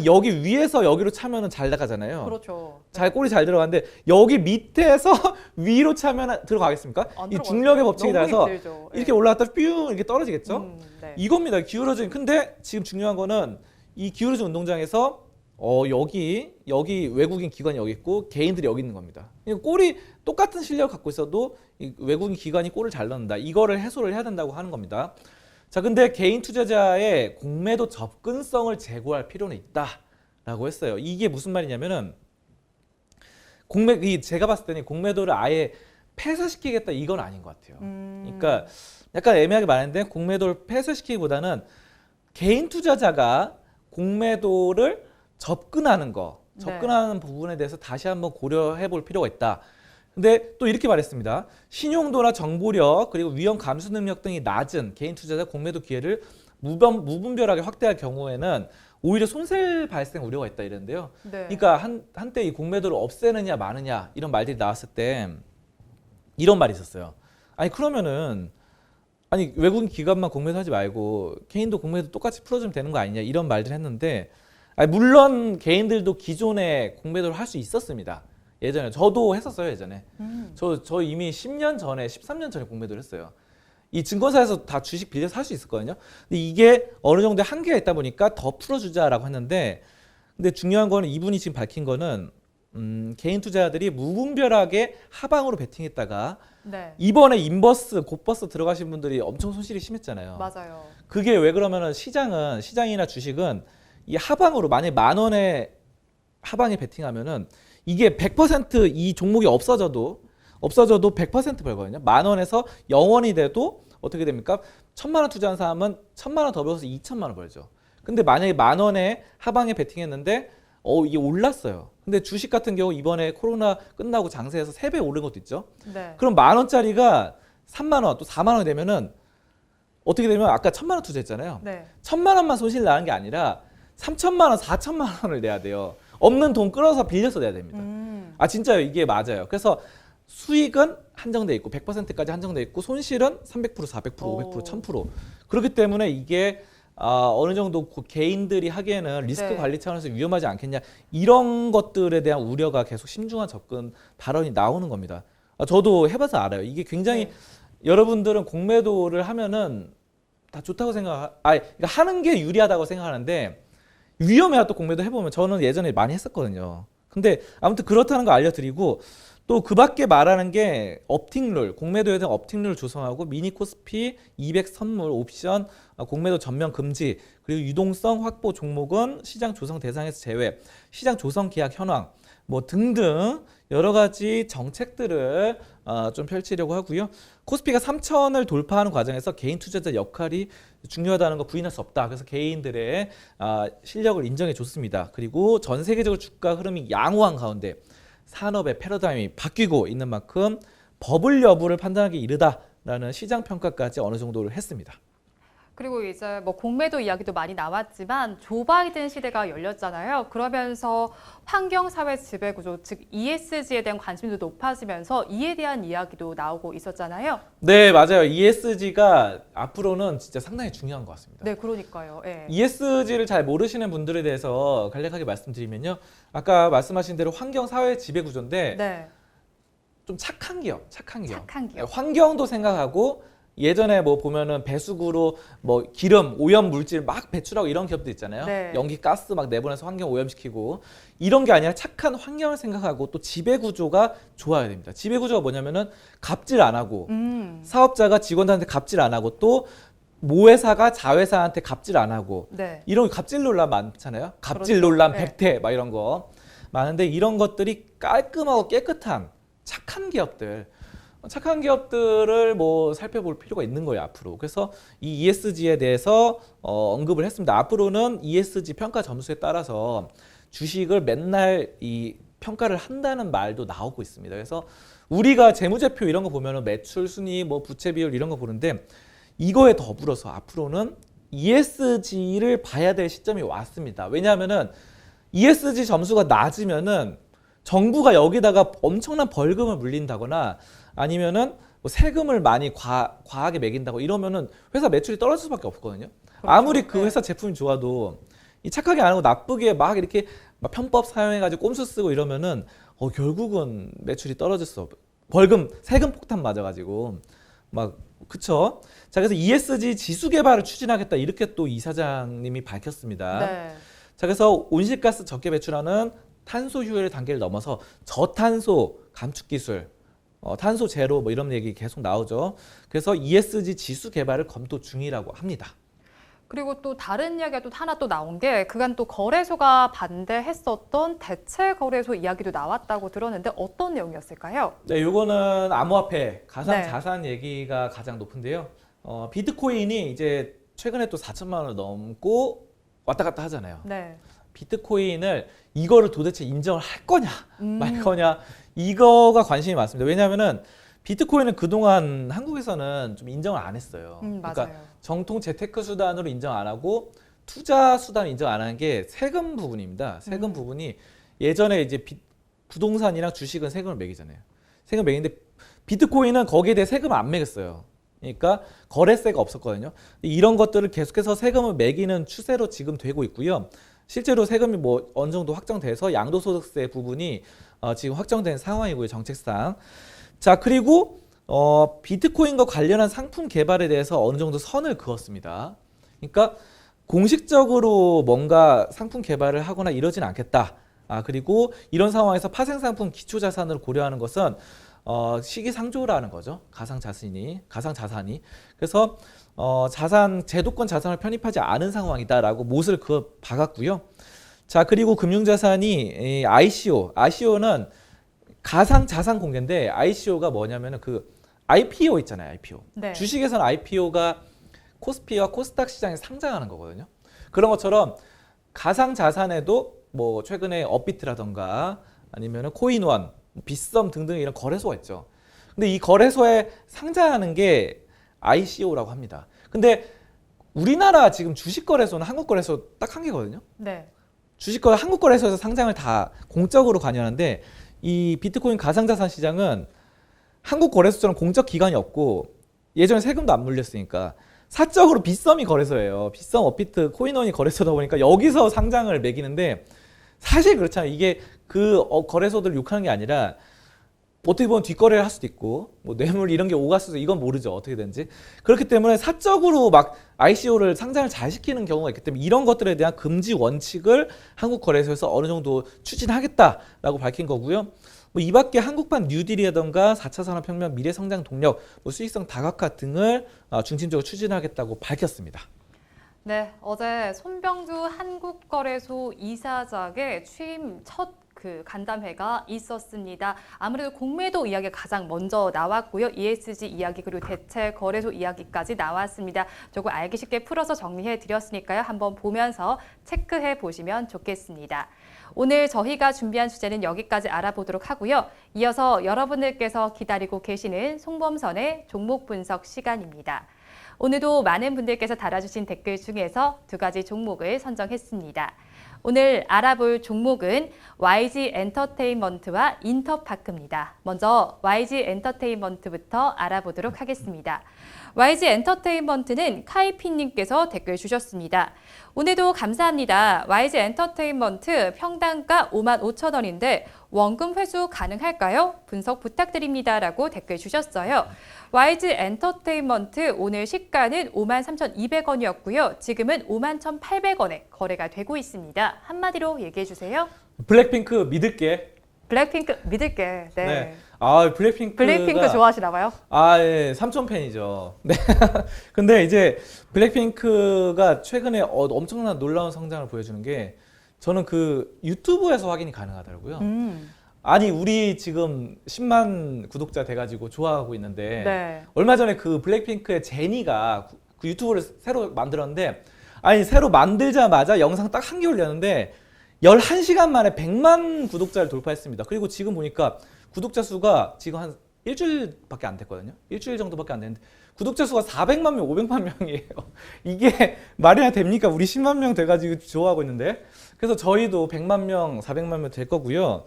여기 위에서 여기로 차면은 잘 나가잖아요. 그렇죠. 골이 잘 들어가는데 여기 밑에서 위로 차면 들어가겠습니까? 이 중력의 법칙이 따라서 이렇게 올라갔다 뿅 이렇게 떨어지겠죠? 네. 이겁니다. 기울어진. 근데 지금 중요한 거는 이 기울어진 운동장에서 여기 외국인 기관이 여기 있고 개인들이 여기 있는 겁니다. 골이 똑같은 실력을 갖고 있어도 이 외국인 기관이 골을 잘 넣는다. 이거를 해소를 해야 된다고 하는 겁니다. 자, 근데 개인 투자자의 공매도 접근성을 제고할 필요는 있다라고 했어요. 이게 무슨 말이냐면은 제가 봤을 때는 공매도를 아예 폐쇄시키겠다 이건 아닌 것 같아요. 그러니까 약간 애매하게 말했는데 공매도를 폐쇄시키기보다는 개인 투자자가 공매도를 접근하는 부분에 대해서 다시 한번 고려해 볼 필요가 있다. 근데 또 이렇게 말했습니다. 신용도나 정보력 그리고 위험 감수 능력 등이 낮은 개인 투자자 공매도 기회를 무분별하게 확대할 경우에는 오히려 손실 발생 우려가 있다 이랬는데요. 네. 그러니까 한때 이 공매도를 없애느냐 마느냐 이런 말들이 나왔을 때 이런 말이 있었어요. 아니 그러면은 아니 외국인 기관만 공매도 하지 말고 개인도 공매도 똑같이 풀어주면 되는 거 아니냐 이런 말들 했는데 아니 물론 개인들도 기존에 공매도를 할 수 있었습니다. 예전에 저도 했었어요. 예전에 저 이미 10년 전에 13년 전에 공매도를 했어요. 이 증권사에서 다 주식 빌려서 할 수 있었거든요. 근데 이게 어느 정도의 한계가 있다 보니까 더 풀어주자라고 했는데 근데 중요한 거는 이분이 지금 밝힌 거는 개인 투자자들이 무분별하게 하방으로 베팅했다가 네. 이번에 인버스, 곧버스 들어가신 분들이 엄청 손실이 심했잖아요. 맞아요. 그게 왜 그러면은 시장이나 주식은 이 하방으로 만약에 10,000원에 하방에 베팅하면은 이게 100%이 종목이 없어져도 100% 벌거든요. 10,000원에서 0원이 돼도 어떻게 됩니까? 1,000만 원 투자한 사람은 1,000만 원 더 벌어서 2,000만 원 벌죠. 근데 만약에 10,000원에 하방에 베팅했는데 이게 올랐어요. 근데 주식 같은 경우 이번에 코로나 끝나고 장세에서 3배 오른 것도 있죠. 네. 그럼 10,000원짜리가 3만 원, 또 4만 원이 되면은 어떻게 되면 아까 1,000만 원 투자했잖아요. 네. 1,000만 원만 손실 나는 게 아니라 3,000만 원, 4,000만 원을 내야 돼요. 없는 돈 끌어서 빌려서 내야 됩니다. 아 진짜요. 이게 맞아요. 그래서 수익은 한정돼 있고 100%까지 한정돼 있고 손실은 300%, 400%, 500%, 1000%. 그렇기 때문에 이게 어느 정도 개인들이 하기에는 리스크 네. 관리 차원에서 위험하지 않겠냐 이런 것들에 대한 우려가 계속 심중한 접근 발언이 나오는 겁니다. 저도 해봐서 알아요. 이게 굉장히 네. 여러분들은 공매도를 하면은 다 좋다고 그러니까 하는 게 유리하다고 생각하는데 위험해요. 또 공매도 해보면 저는 예전에 많이 했었거든요. 근데 아무튼 그렇다는 거 알려드리고 또 그 밖에 말하는 게 업팅룰, 공매도에 대한 업팅룰을 조성하고 미니 코스피 200 선물 옵션 공매도 전면 금지 그리고 유동성 확보 종목은 시장 조성 대상에서 제외, 시장 조성 계약 현황 뭐 등등 여러 가지 정책들을 좀 펼치려고 하고요. 코스피가 3,000을 돌파하는 과정에서 개인 투자자 역할이 중요하다는 거 부인할 수 없다. 그래서 개인들의 실력을 인정해 줬습니다. 그리고 전 세계적으로 주가 흐름이 양호한 가운데 산업의 패러다임이 바뀌고 있는 만큼 버블 여부를 판단하기 이르다라는 시장 평가까지 어느 정도를 했습니다. 그리고 이제 뭐 공매도 이야기도 많이 나왔지만 조 바이든 시대가 열렸잖아요. 그러면서 환경사회 지배구조, 즉 ESG에 대한 관심도 높아지면서 이에 대한 이야기도 나오고 있었잖아요. 네, 맞아요. ESG가 앞으로는 진짜 상당히 중요한 것 같습니다. 네, 그러니까요. 예. ESG를 잘 모르시는 분들에 대해서 간략하게 말씀드리면요. 아까 말씀하신 대로 환경사회 지배구조인데 네. 좀 착한 기업. 착한 기업. 환경도 생각하고 예전에 뭐 보면은 배수구로 뭐 기름, 오염 물질 막 배출하고 이런 기업도 있잖아요. 네. 연기 가스 막 내보내서 환경 오염시키고 이런 게 아니라 착한 환경을 생각하고 또 지배 구조가 좋아야 됩니다. 지배 구조가 뭐냐면은 갑질 안 하고 사업자가 직원들한테 갑질 안 하고 또 모회사가 자회사한테 갑질 안 하고 네. 이런 갑질 논란 많잖아요. 갑질 그렇죠. 논란 네. 백태 막 이런 거 많은데 이런 것들이 깔끔하고 깨끗한 착한 기업들을 뭐 살펴볼 필요가 있는 거예요 앞으로. 그래서 이 ESG에 대해서 언급을 했습니다. 앞으로는 ESG 평가 점수에 따라서 주식을 맨날 이 평가를 한다는 말도 나오고 있습니다. 그래서 우리가 재무제표 이런 거 보면은 매출 순위, 뭐 부채 비율 이런 거 보는데 이거에 더불어서 앞으로는 ESG를 봐야 될 시점이 왔습니다. 왜냐하면은 ESG 점수가 낮으면은 정부가 여기다가 엄청난 벌금을 물린다거나 아니면은 뭐 세금을 많이 과하게 매긴다고 이러면은 회사 매출이 떨어질 수밖에 없거든요. 그렇죠. 아무리 그 네. 회사 제품이 좋아도 이 착하게 안 하고 나쁘게 막 이렇게 막 편법 사용해가지고 꼼수 쓰고 이러면은 결국은 매출이 떨어질 수 없고 벌금 세금 폭탄 맞아가지고 막 그쵸? 자 그래서 ESG 지수 개발을 추진하겠다 이렇게 또 이사장님이 밝혔습니다. 네. 자 그래서 온실가스 적게 배출하는 탄소 효율 단계를 넘어서 저탄소 감축 기술, 탄소 제로 뭐 이런 얘기 계속 나오죠. 그래서 ESG 지수 개발을 검토 중이라고 합니다. 그리고 또 다른 이야기가 또 하나 또 나온 게 그간 또 거래소가 반대했었던 대체 거래소 이야기도 나왔다고 들었는데 어떤 내용이었을까요? 네, 요거는 암호화폐, 가상 네. 자산 얘기가 가장 높은데요. 비트코인이 이제 최근에 또 4천만 원을 넘고 왔다 갔다 하잖아요. 네. 비트코인을 이거를 도대체 인정을 할 거냐 말 거냐 이거가 관심이 많습니다. 왜냐하면은 비트코인은 그동안 한국에서는 좀 인정을 안 했어요. 맞아요. 그러니까 정통 재테크 수단으로 인정 안 하고 투자 수단 인정 안 하는 게 세금 부분입니다. 세금 부분이 예전에 이제 부동산이랑 주식은 세금을 매기잖아요. 세금 매기는데 비트코인은 거기에 대해 세금을 안 매겼어요. 그러니까 거래세가 없었거든요. 이런 것들을 계속해서 세금을 매기는 추세로 지금 되고 있고요. 실제로 세금이 뭐 어느 정도 확정돼서 양도소득세 부분이 지금 확정된 상황이고요. 정책상. 자, 그리고 비트코인과 관련한 상품 개발에 대해서 어느 정도 선을 그었습니다. 그러니까 공식적으로 뭔가 상품 개발을 하거나 이러진 않겠다. 그리고 이런 상황에서 파생상품 기초자산을 고려하는 것은 시기상조라는 거죠. 가상자산이. 그래서 자산 제도권 자산을 편입하지 않은 상황이다라고 못을 그어 박았고요. 자, 그리고 금융자산이 ICO는 가상자산 공개인데 ICO가 뭐냐면은 그 IPO 있잖아요. IPO. 네. 주식에서는 IPO가 코스피와 코스닥 시장에 상장하는 거거든요. 그런 것처럼 가상자산에도 뭐 최근에 업비트라던가 아니면은 코인원, 빗썸 등등 이런 거래소가 있죠. 근데 이 거래소에 상장하는 게 ICO라고 합니다. 근데 우리나라 지금 주식거래소는 한국거래소 딱 한 개거든요. 네. 한국거래소에서 상장을 다 공적으로 관여하는데 이 비트코인 가상자산 시장은 한국거래소처럼 공적 기관이 없고 예전에 세금도 안 물렸으니까 사적으로 빗썸이 거래소예요. 빗썸, 업비트, 코인원이 거래소다 보니까 여기서 상장을 매기는데 사실 그렇잖아요. 이게 그 거래소들 욕하는 게 아니라 어떻게 보면 뒷거래를 할 수도 있고 뭐 뇌물 이런 게 오갈 수도 이건 모르죠. 어떻게 되는지. 그렇기 때문에 사적으로 막 ICO를 상장을 잘 시키는 경우가 있기 때문에 이런 것들에 대한 금지 원칙을 한국거래소에서 어느 정도 추진하겠다라고 밝힌 거고요. 뭐 이 밖에 한국판 뉴딜이라던가 4차 산업혁명, 미래성장 동력, 뭐 수익성 다각화 등을 중심적으로 추진하겠다고 밝혔습니다. 네, 어제 손병주 한국거래소 이사장의 취임 첫 간담회가 있었습니다. 아무래도 공매도 이야기가 가장 먼저 나왔고요. ESG 이야기 그리고 대체 거래소 이야기까지 나왔습니다. 조금 알기 쉽게 풀어서 정리해 드렸으니까요. 한번 보면서 체크해 보시면 좋겠습니다. 오늘 저희가 준비한 주제는 여기까지 알아보도록 하고요. 이어서 여러분들께서 기다리고 계시는 송범선의 종목 분석 시간입니다. 오늘도 많은 분들께서 달아주신 댓글 중에서 2가지 종목을 선정했습니다. 오늘 알아볼 종목은 YG 엔터테인먼트와 인터파크입니다. 먼저 YG 엔터테인먼트부터 알아보도록 하겠습니다. YG 엔터테인먼트는 카이피님께서 댓글 주셨습니다. 오늘도 감사합니다. YG 엔터테인먼트 평단가 55,000원인데 원금 회수 가능할까요? 분석 부탁드립니다. 라고 댓글 주셨어요. YG 엔터테인먼트 오늘 시가는 53,200원이었고요. 지금은 51,800원에 거래가 되고 있습니다. 한마디로 얘기해 주세요. 블랙핑크 믿을게. 블랙핑크 믿을게. 네. 네. 블랙핑크가 블랙핑크 좋아하시나 봐요? 예, 삼촌 팬이죠. 네. 근데 이제 블랙핑크가 최근에 엄청난 놀라운 성장을 보여주는 게 저는 그 유튜브에서 확인이 가능하더라고요. 아니 우리 지금 10만 구독자 돼가지고 좋아하고 있는데 네. 얼마 전에 그 블랙핑크의 제니가 그 유튜브를 새로 만들었는데 아니 새로 만들자마자 영상 딱 한 개 올렸는데 11시간 만에 100만 구독자를 돌파했습니다. 그리고 지금 보니까 구독자 수가 지금 한 일주일밖에 안 됐거든요. 일주일 정도밖에 안 됐는데 구독자 수가 400만 명, 500만 명이에요. 이게 말이나 됩니까? 우리 10만 명 돼가지고 좋아하고 있는데. 그래서 저희도 100만 명, 400만 명 될 거고요.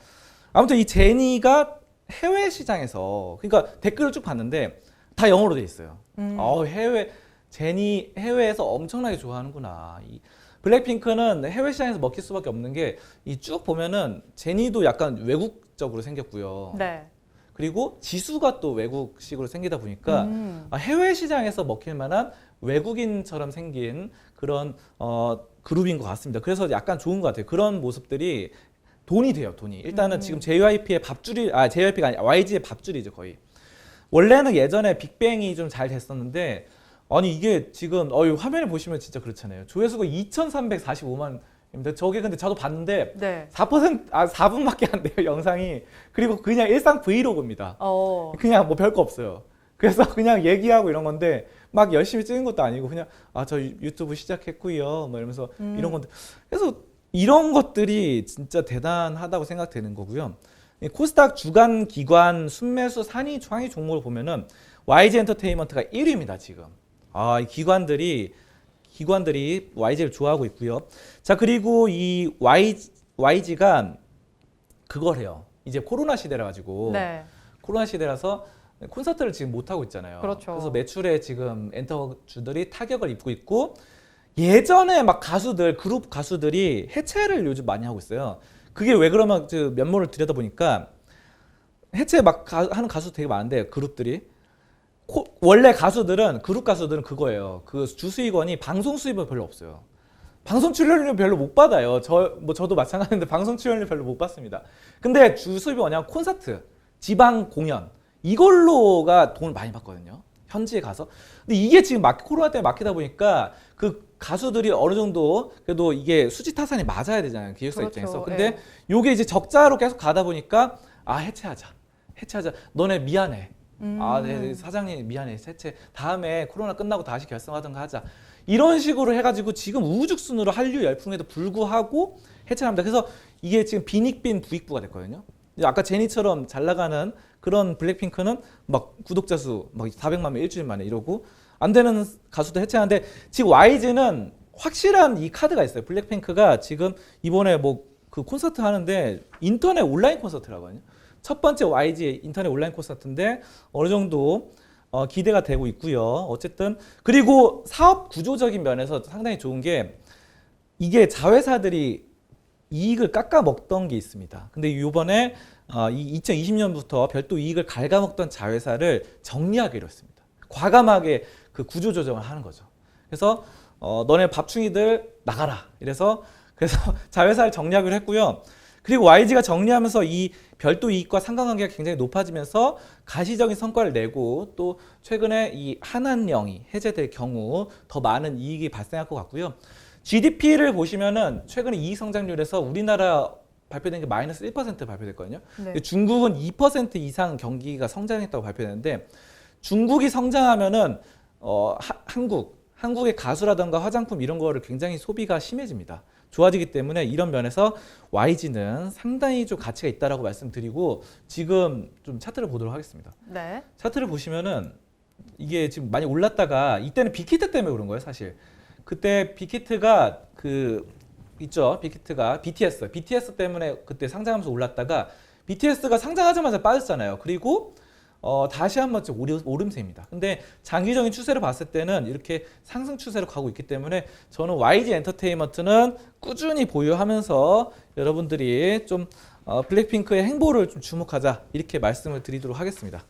아무튼 이 제니가 해외 시장에서 그러니까 댓글을 쭉 봤는데 다 영어로 돼 있어요. 제니 해외에서 엄청나게 좋아하는구나. 이 블랙핑크는 해외 시장에서 먹힐 수밖에 없는 게 이 쭉 보면은 제니도 약간 외국적으로 생겼고요. 네. 그리고 지수가 또 외국식으로 생기다 보니까 해외 시장에서 먹힐 만한 외국인처럼 생긴 그런 그룹인 것 같습니다. 그래서 약간 좋은 것 같아요. 그런 모습들이 돈이 돼요, 돈이. 일단은 지금 JYP의 밥줄이, JYP가 아니라 YG의 밥줄이죠, 거의. 원래는 예전에 빅뱅이 좀 잘 됐었는데, 아니, 이게 지금, 화면에 보시면 진짜 그렇잖아요. 조회수가 2,345만입니다. 저게 근데 저도 봤는데, 네. 4분밖에 안 돼요, 영상이. 그리고 그냥 일상 브이로그입니다. 그냥 뭐 별거 없어요. 그래서 그냥 얘기하고 이런 건데, 막 열심히 찍은 것도 아니고, 그냥, 저 유튜브 시작했고요. 뭐 이러면서 이런 건데. 그래서 이런 것들이 진짜 대단하다고 생각되는 거고요. 이 코스닥 주간 기관 순매수 상위 종목을 보면은 YG 엔터테인먼트가 1위입니다, 지금. 이 기관들이 YG를 좋아하고 있고요. 자, 그리고 이 YG가 그걸 해요. 이제 코로나 시대라 가지고 네. 코로나 시대라서 콘서트를 지금 못 하고 있잖아요. 그렇죠. 그래서 매출에 지금 엔터주들이 타격을 입고 있고 예전에 막 그룹 가수들이 해체를 요즘 많이 하고 있어요. 그게 왜 그러면 면모를 들여다보니까 해체 하는 가수 되게 많은데 그룹들이 원래 그룹 가수들은 그거예요. 그 주수익원이 방송 수입은 별로 없어요. 방송 출연료 별로 못 받아요. 저도 마찬가지인데 방송 출연료 별로 못 받습니다. 근데 주 수입이 뭐냐면 콘서트, 지방 공연 이걸로가 돈을 많이 받거든요. 현지에 가서. 근데 이게 지금 코로나 때문에 막히다 보니까 그 가수들이 어느 정도 그래도 이게 수지 타산이 맞아야 되잖아요. 기획사 그렇죠. 입장에서. 근데 예. 요게 이제 적자로 계속 가다 보니까 해체하자. 너네 미안해. 네, 사장님 미안해. 해체. 다음에 코로나 끝나고 다시 결성하든가 하자. 이런 식으로 해가지고 지금 우후죽순으로 한류 열풍에도 불구하고 해체합니다. 그래서 이게 지금 빈익빈 부익부가 됐거든요. 아까 제니처럼 잘 나가는 그런 블랙핑크는 막 구독자 수 막 400만 명 일주일 만에 이러고 안 되는 가수도 해체하는데 지금 YG는 확실한 이 카드가 있어요. 블랙핑크가 지금 이번에 그 콘서트 하는데 인터넷 온라인 콘서트라고 하거든요. 첫 번째 YG 인터넷 온라인 콘서트인데 어느 정도 기대가 되고 있고요. 어쨌든 그리고 사업 구조적인 면에서 상당히 좋은 게 이게 자회사들이 이익을 깎아 먹던 게 있습니다. 근데 이번에 2020년부터 별도 이익을 갉아먹던 자회사를 정리하기로 했습니다. 과감하게 그 구조 조정을 하는 거죠. 그래서 너네 밥충이들 나가라. 그래서 자회사를 정리하기로 했고요. 그리고 YG가 정리하면서 이 별도 이익과 상관관계가 굉장히 높아지면서 가시적인 성과를 내고 또 최근에 이 한한령이 해제될 경우 더 많은 이익이 발생할 것 같고요. GDP를 보시면은 최근에 이익 성장률에서 우리나라 발표된 게 마이너스 1% 발표됐거든요. 네. 중국은 2% 이상 경기가 성장했다고 발표됐는데 중국이 성장하면은 한국의 가수라든가 화장품 이런 거를 굉장히 소비가 심해집니다. 좋아지기 때문에 이런 면에서 YG는 상당히 좀 가치가 있다라고 말씀드리고 지금 좀 차트를 보도록 하겠습니다. 네. 차트를 보시면은 이게 지금 많이 올랐다가 이때는 빅히트 때문에 그런 거예요, 사실. 그때 빅히트가 있죠. 빅히트가 BTS 때문에 그때 상장하면서 올랐다가 BTS가 상장하자마자 빠졌잖아요. 그리고 다시 한번 좀 오름세입니다. 근데 장기적인 추세를 봤을 때는 이렇게 상승 추세로 가고 있기 때문에 저는 YG 엔터테인먼트는 꾸준히 보유하면서 여러분들이 좀 블랙핑크의 행보를 좀 주목하자 이렇게 말씀을 드리도록 하겠습니다.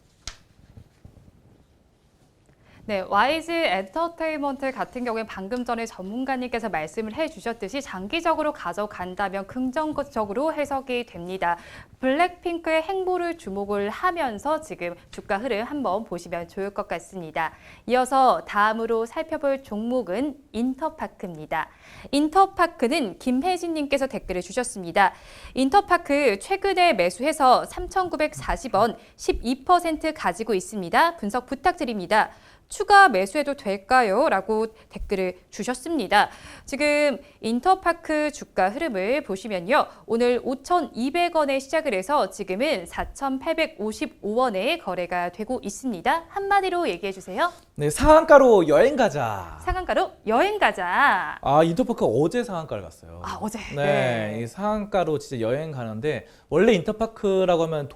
네, YG 엔터테인먼트 같은 경우에 방금 전에 전문가님께서 말씀을 해주셨듯이 장기적으로 가져간다면 긍정적으로 해석이 됩니다. 블랙핑크의 행보를 주목을 하면서 지금 주가 흐름 한번 보시면 좋을 것 같습니다. 이어서 다음으로 살펴볼 종목은 인터파크입니다. 인터파크는 김혜진님께서 댓글을 주셨습니다. 인터파크 최근에 매수해서 3,940원 12% 가지고 있습니다. 분석 부탁드립니다. 추가 매수해도 될까요? 라고 댓글을 주셨습니다. 지금 인터파크 주가 흐름을 보시면요. 오늘 5,200원에 시작을 해서 지금은 4,855원에 거래가 되고 있습니다. 한마디로 얘기해 주세요. 네, 상한가로 여행 가자. 상한가로 여행 가자. 인터파크 어제 상한가를 갔어요. 어제. 네, 이 상한가로 진짜 여행 가는데 원래 인터파크라고 하면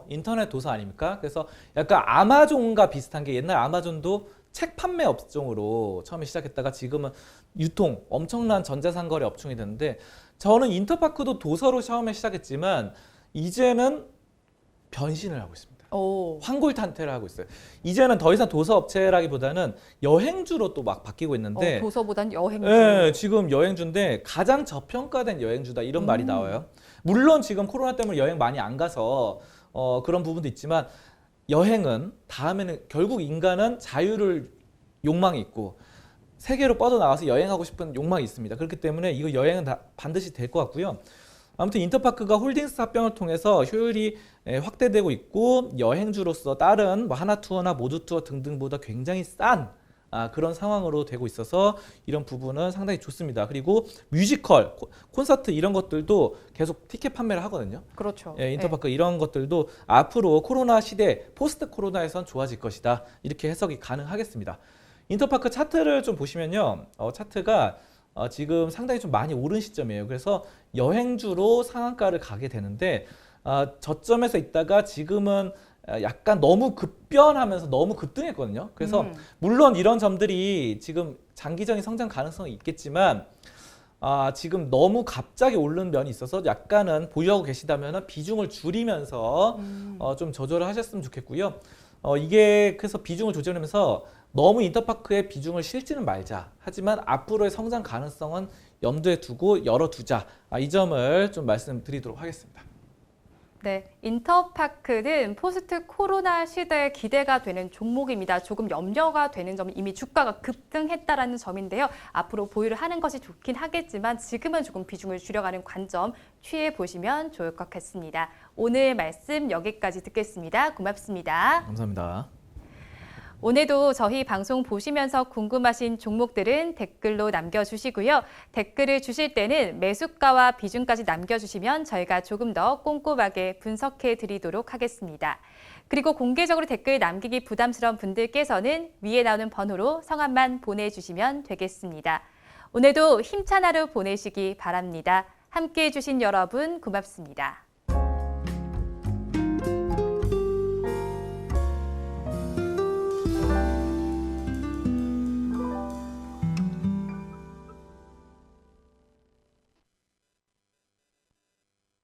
인터넷 도서 아닙니까? 그래서 약간 아마존과 비슷한 게 옛날 아마존도 책 판매 업종으로 처음에 시작했다가 지금은 엄청난 전자상거래 업종이 됐는데 저는 인터파크도 도서로 처음에 시작했지만 이제는 변신을 하고 있습니다. 환골탄태를 하고 있어요. 이제는 더 이상 도서 업체라기보다는 여행주로 또 막 바뀌고 있는데 도서보단 여행주. 네, 지금 여행주인데 가장 저평가된 여행주다 이런 말이 나와요. 물론 지금 코로나 때문에 여행 많이 안 가서 그런 부분도 있지만 여행은 다음에는 결국 인간은 자유를 욕망이 있고 세계로 뻗어나가서 여행하고 싶은 욕망이 있습니다. 그렇기 때문에 이거 여행은 반드시 될 것 같고요. 아무튼 인터파크가 홀딩스 합병을 통해서 효율이 확대되고 있고 여행주로서 다른 하나투어나 모두투어 등등보다 굉장히 싼 그런 상황으로 되고 있어서 이런 부분은 상당히 좋습니다. 그리고 뮤지컬, 콘서트 이런 것들도 계속 티켓 판매를 하거든요. 그렇죠. 예, 인터파크 이런 것들도 앞으로 코로나 시대, 포스트 코로나에선 좋아질 것이다. 이렇게 해석이 가능하겠습니다. 인터파크 차트를 좀 보시면요. 차트가 지금 상당히 좀 많이 오른 시점이에요. 그래서 여행주로 상한가를 가게 되는데 저점에서 있다가 지금은 약간 너무 급변하면서 너무 급등했거든요. 그래서 물론 이런 점들이 지금 장기적인 성장 가능성이 있겠지만 지금 너무 갑자기 오른 면이 있어서 약간은 보유하고 계시다면 비중을 줄이면서 좀 조절을 하셨으면 좋겠고요. 이게 그래서 비중을 조절하면서 너무 인터파크의 비중을 실지는 말자. 하지만 앞으로의 성장 가능성은 염두에 두고 열어두자. 이 점을 좀 말씀드리도록 하겠습니다. 네, 인터파크는 포스트 코로나 시대에 기대가 되는 종목입니다. 조금 염려가 되는 점은 이미 주가가 급등했다라는 점인데요. 앞으로 보유를 하는 것이 좋긴 하겠지만 지금은 조금 비중을 줄여가는 관점 취해 보시면 좋을 것 같습니다. 오늘 말씀 여기까지 듣겠습니다. 고맙습니다. 감사합니다. 오늘도 저희 방송 보시면서 궁금하신 종목들은 댓글로 남겨주시고요. 댓글을 주실 때는 매수가와 비중까지 남겨주시면 저희가 조금 더 꼼꼼하게 분석해 드리도록 하겠습니다. 그리고 공개적으로 댓글 남기기 부담스러운 분들께서는 위에 나오는 번호로 성함만 보내주시면 되겠습니다. 오늘도 힘찬 하루 보내시기 바랍니다. 함께해 주신 여러분 고맙습니다.